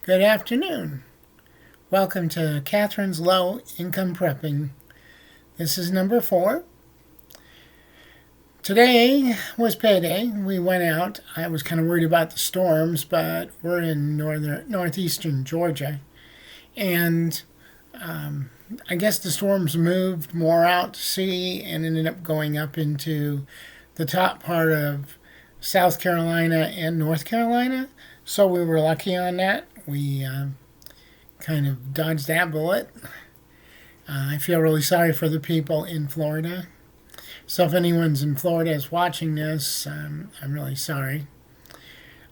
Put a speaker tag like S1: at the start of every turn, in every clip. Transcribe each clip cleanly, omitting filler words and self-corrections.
S1: Good afternoon. Welcome to Catherine's Low Income Prepping. This is number 4. Today was payday. We went out. I was kind of worried about the storms, but we're in northeastern Georgia. And I guess the storms moved more out to sea and ended up going up into the top part of South Carolina and North Carolina. So we were lucky on that. We kind of dodged that bullet. I feel really sorry for the people in Florida. So if anyone's in Florida is watching this, I'm really sorry.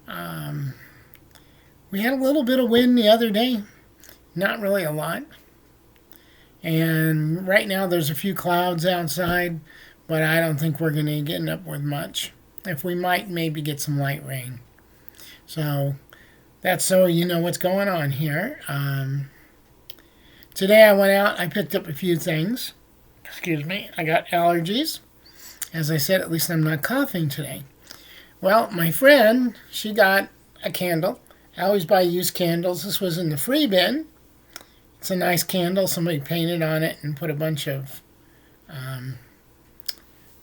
S1: We had a little bit of wind the other day. Not really a lot. And right now there's a few clouds outside, but I don't think we're going to get up with much. If we might, maybe get some light rain. So that's so you know what's going on here. Today I went out, I picked up a few things. Excuse me, I got allergies. As I said, at least I'm not coughing today. Well, my friend, she got a candle. I always buy used candles. This was in the free bin. It's a nice candle. Somebody painted on it and put a bunch of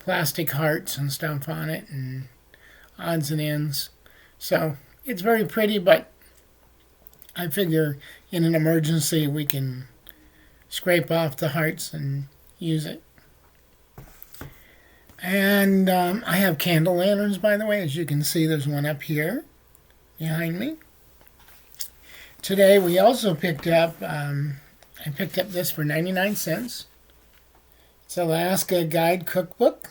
S1: plastic hearts and stuff on it and odds and ends. So it's very pretty, but I figure in an emergency we can scrape off the hearts and use it. And I have candle lanterns, by the way. As you can see, there's one up here behind me. Today we also picked up, I picked up this for 99 cents. It's Alaska Guide Cookbook.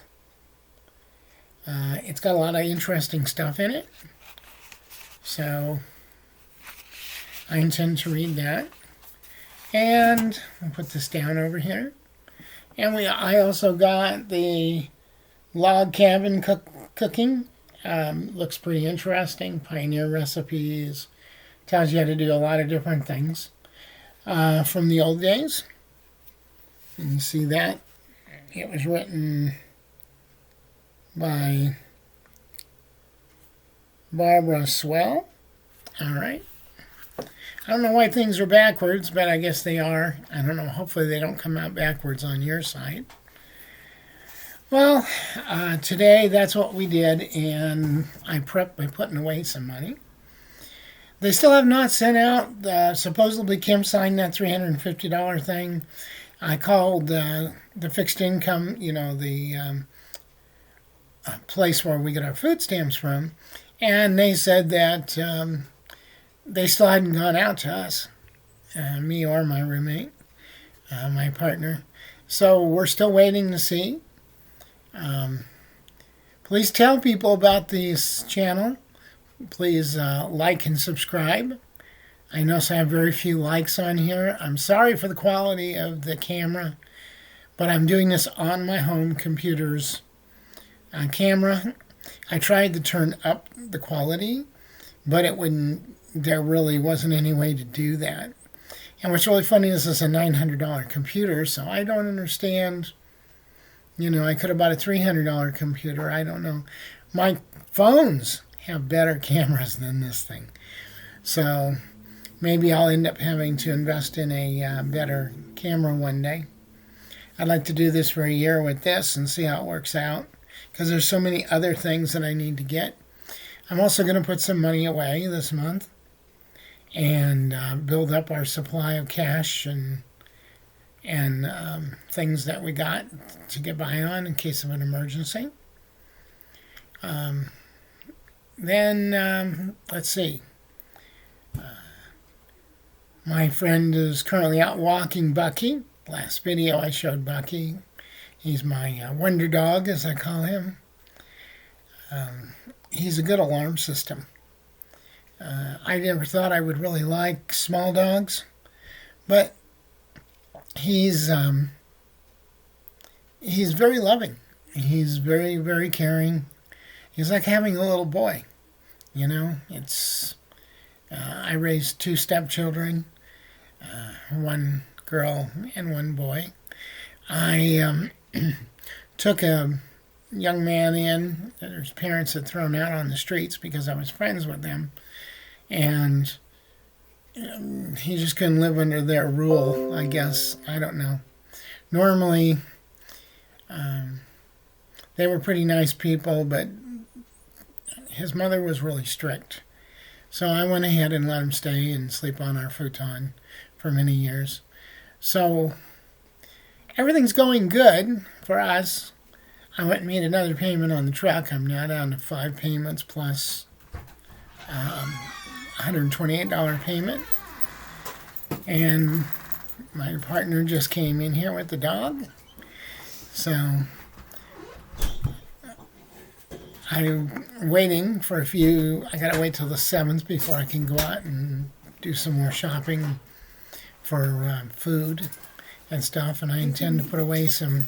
S1: It's got a lot of interesting stuff in it. So I intend to read that. And I'll put this down over here. And I also got the log cabin cooking. Looks pretty interesting. Pioneer recipes. Tells you how to do a lot of different things from the old days. And you see that. It was written by Barbara Swell. All right. I don't know why things are backwards, but I guess they are. I don't know. Hopefully they don't come out backwards on your side. Well, today that's what we did, and I prepped by putting away some money. They still have not sent out, supposedly Kim signed that $350 thing. I called the fixed income, the place where we get our food stamps from, and they said that they still hadn't gone out to us, me or my roommate, my partner. So we're still waiting to see. Please tell people about this channel. Please like and subscribe. I notice I have very few likes on here. I'm sorry for the quality of the camera, but I'm doing this on my home computer's camera. I tried to turn up the quality, but there really wasn't any way to do that. And what's really funny is this is a $900 computer, so I don't understand. I could have bought a $300 computer. I don't know. My phones have better cameras than this thing. So maybe I'll end up having to invest in a better camera one day. I'd like to do this for a year with this and see how it works out, because there's so many other things that I need to get. I'm also going to put some money away this month and build up our supply of cash and things that we got to get by on in case of an emergency. Then, let's see. My friend is currently out walking Bucky. Last video I showed Bucky. He's my wonder dog, as I call him. He's a good alarm system. I never thought I would really like small dogs, but he's very loving. He's very, very caring. He's like having a little boy. I raised 2 stepchildren, one girl and one boy. I took a young man in that his parents had thrown out on the streets because I was friends with them. And he just couldn't live under their rule, I guess. I don't know. Normally, they were pretty nice people, but his mother was really strict. So I went ahead and let him stay and sleep on our futon for many years. So everything's going good for us. I went and made another payment on the truck. I'm now down to 5 payments plus $128 payment. And my partner just came in here with the dog. So I'm waiting for I gotta wait till the 7th before I can go out and do some more shopping for food and stuff. And I intend to put away some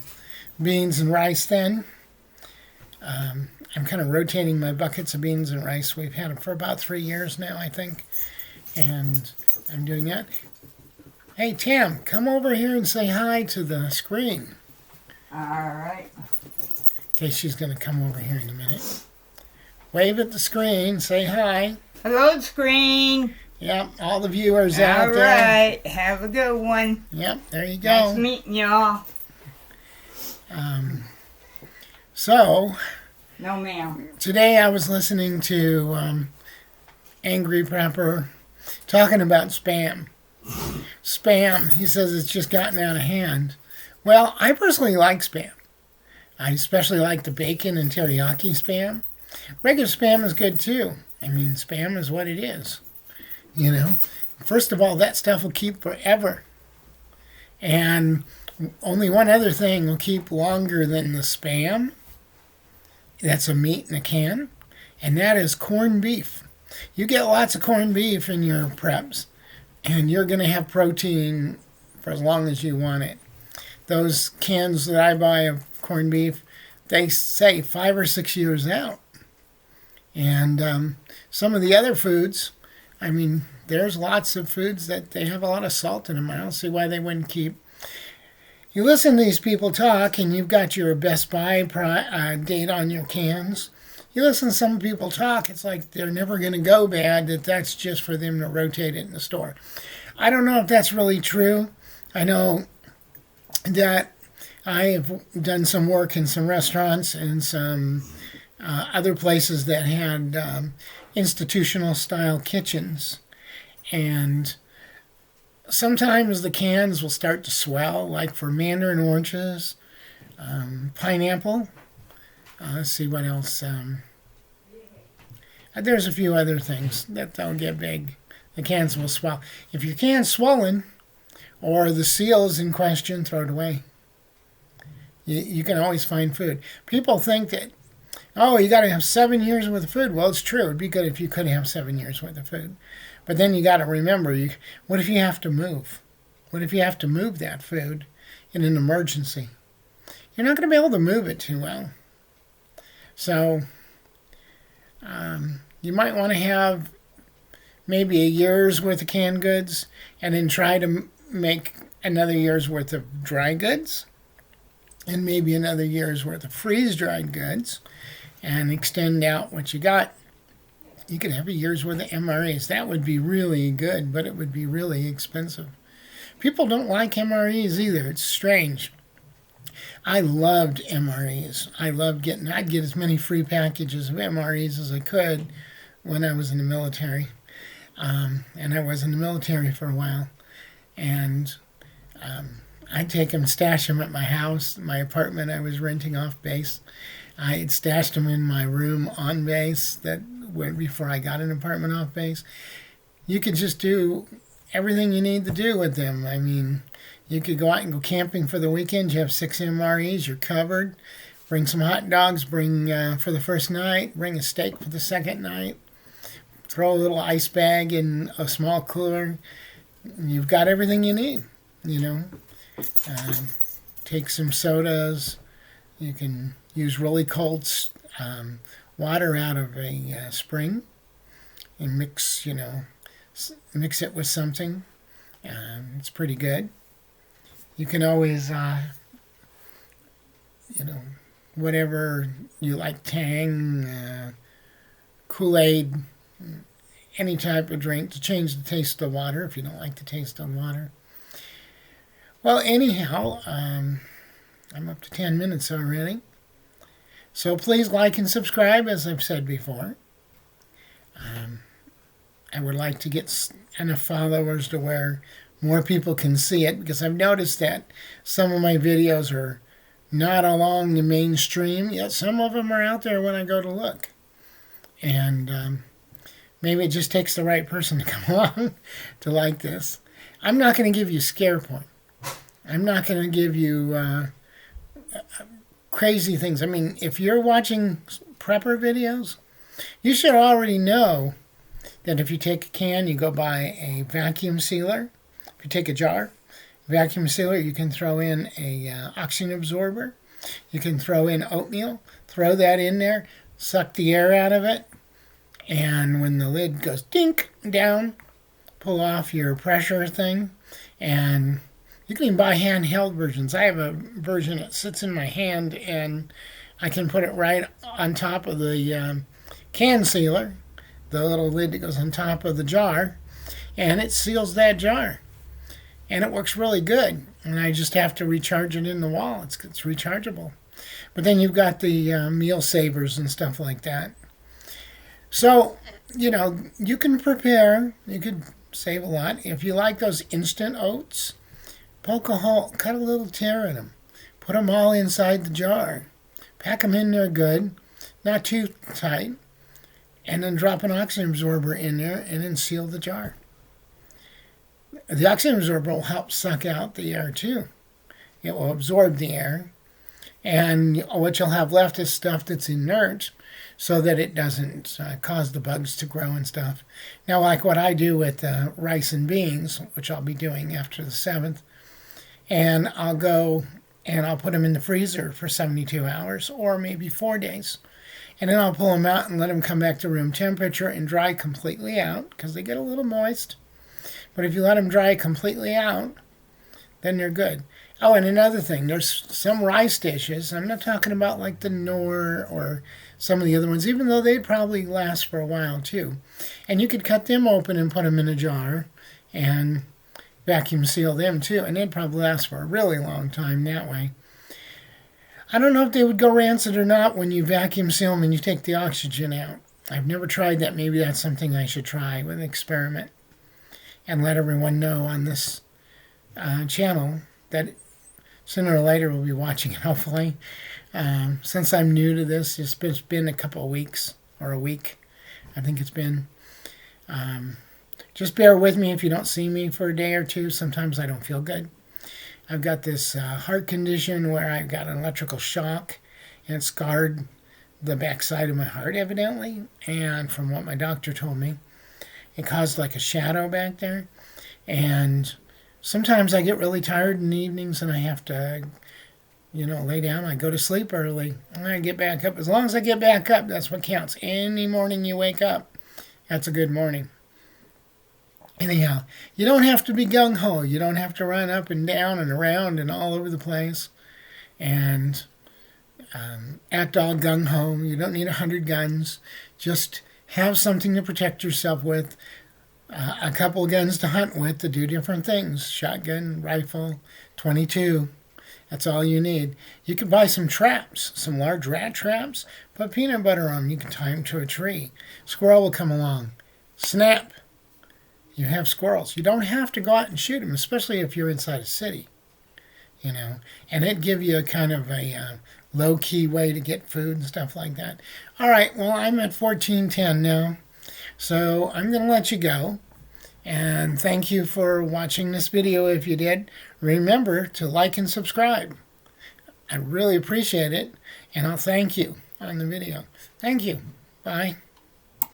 S1: beans and rice then. I'm kind of rotating my buckets of beans and rice. We've had them for about 3 years now, I think. And I'm doing that. Hey, Tam, come over here and say hi to the screen.
S2: All right.
S1: Okay, she's going to come over here in a minute. Wave at the screen. Say hi.
S2: Hello, screen.
S1: Yep, all the viewers out there.
S2: All right. Have a good one.
S1: Yep, there you go.
S2: Nice meeting y'all.
S1: So,
S2: No, ma'am.
S1: today I was listening to Angry Prepper talking about spam. Spam, he says it's just gotten out of hand. Well, I personally like spam. I especially like the bacon and teriyaki spam. Regular spam is good too. I mean, spam is what it is. You know, first of all, that stuff will keep forever. And only one other thing will keep longer than the spam. That's a meat in a can. And that is corned beef. You get lots of corned beef in your preps. And you're going to have protein for as long as you want it. Those cans that I buy of corned beef, they say 5 or 6 years out. And some of the other foods, I mean, there's lots of foods that they have a lot of salt in them. I don't see why they wouldn't keep. You listen to these people talk, and you've got your Best Buy date on your cans. You listen to some people talk, it's like they're never going to go bad, that's just for them to rotate it in the store. I don't know if that's really true. I know that I have done some work in some restaurants and some other places that had institutional style kitchens. And sometimes the cans will start to swell, like for mandarin oranges, pineapple. Let's see what else. There's a few other things that they'll get big. The cans will swell. If your can's swollen or the seal is in question, throw it away. You can always find food. People think that, oh, you got to have 7 years worth of food. Well, it's true. It'd be good if you could have 7 years worth of food. But then you got to remember, what if you have to move? What if you have to move that food in an emergency? You're not going to be able to move it too well. So you might want to have maybe a year's worth of canned goods and then try to make another year's worth of dry goods and maybe another year's worth of freeze-dried goods and extend out what you got. You could have a year's worth of MREs. That would be really good, but it would be really expensive. People don't like MREs either. It's strange. I loved MREs. I'd get as many free packages of MREs as I could when I was in the military. And I was in the military for a while. And I'd take them, stash them at my house, my apartment I was renting off base. I'd stashed them in my room on base before I got an apartment off base. You could just do everything you need to do with them. I mean, you could go out and go camping for the weekend. You have 6 MREs. You're covered. Bring some hot dogs. Bring for the first night. Bring a steak for the second night. Throw a little ice bag in a small cooler. You've got everything you need. You know, take some sodas. You can use really cold water out of a spring and mix it with something. It's pretty good. You can always, whatever you like, Tang, Kool-Aid, any type of drink to change the taste of the water if you don't like the taste of the water. Well, anyhow, I'm up to 10 minutes already. So please like and subscribe, as I've said before. I would like to get enough followers to where more people can see it, because I've noticed that some of my videos are not along the mainstream, yet some of them are out there when I go to look. And maybe it just takes the right person to come along to like this. I'm not going to give you scare porn. I'm not going to give you crazy things. I mean, if you're watching prepper videos, you should already know that if you take a can, you go buy a vacuum sealer. If you take a jar, vacuum sealer, you can throw in a oxygen absorber. You can throw in oatmeal, throw that in there, suck the air out of it, and when the lid goes dink down, pull off your pressure thing, and you can even buy handheld versions. I have a version that sits in my hand, and I can put it right on top of the can sealer, the little lid that goes on top of the jar, and it seals that jar. And it works really good. And I just have to recharge it in the wall. It's rechargeable. But then you've got the meal savers and stuff like that. So, you can prepare. You could save a lot. If you like those instant oats, poke a hole, cut a little tear in them. Put them all inside the jar. Pack them in there good, not too tight. And then drop an oxygen absorber in there and then seal the jar. The oxygen absorber will help suck out the air too. It will absorb the air. And what you'll have left is stuff that's inert so that it doesn't cause the bugs to grow and stuff. Now, like what I do with rice and beans, which I'll be doing after the 7th, and I'll go and I'll put them in the freezer for 72 hours or maybe 4 days. And then I'll pull them out and let them come back to room temperature and dry completely out because they get a little moist. But if you let them dry completely out, then they're good. Oh, and another thing, there's some rice dishes. I'm not talking about like the Knorr or some of the other ones, even though they probably last for a while too. And you could cut them open and put them in a jar and vacuum seal them too. And they'd probably last for a really long time that way. I don't know if they would go rancid or not when you vacuum seal them and you take the oxygen out. I've never tried that. Maybe that's something I should try with an experiment and let everyone know on this channel that sooner or later we'll be watching it, hopefully. Since I'm new to this, it's been a couple of weeks, or a week, I think it's been. Just bear with me if you don't see me for a day or two. Sometimes I don't feel good. I've got this heart condition where I've got an electrical shock, and it scarred the backside of my heart, evidently. And from what my doctor told me, it caused like a shadow back there. And sometimes I get really tired in the evenings and I have to, lay down. I go to sleep early and I get back up. As long as I get back up, that's what counts. Any morning you wake up, that's a good morning. Anyhow, you don't have to be gung-ho. You don't have to run up and down and around and all over the place and act all gung-ho. You don't need 100 guns. Just have something to protect yourself with, a couple of guns to hunt with to do different things. Shotgun, rifle, 22. That's all you need. You can buy some traps, some large rat traps. Put peanut butter on them. You can tie them to a tree. Squirrel will come along. Snap. You have squirrels. You don't have to go out and shoot them, especially if you're inside a city. And it'd give you a kind of a low-key way to get food and stuff like that. All right, well, I'm at 14:10 now, so I'm going to let you go. And thank you for watching this video if you did. Remember to like and subscribe. I really appreciate it, and I'll thank you on the video. Thank you. Bye.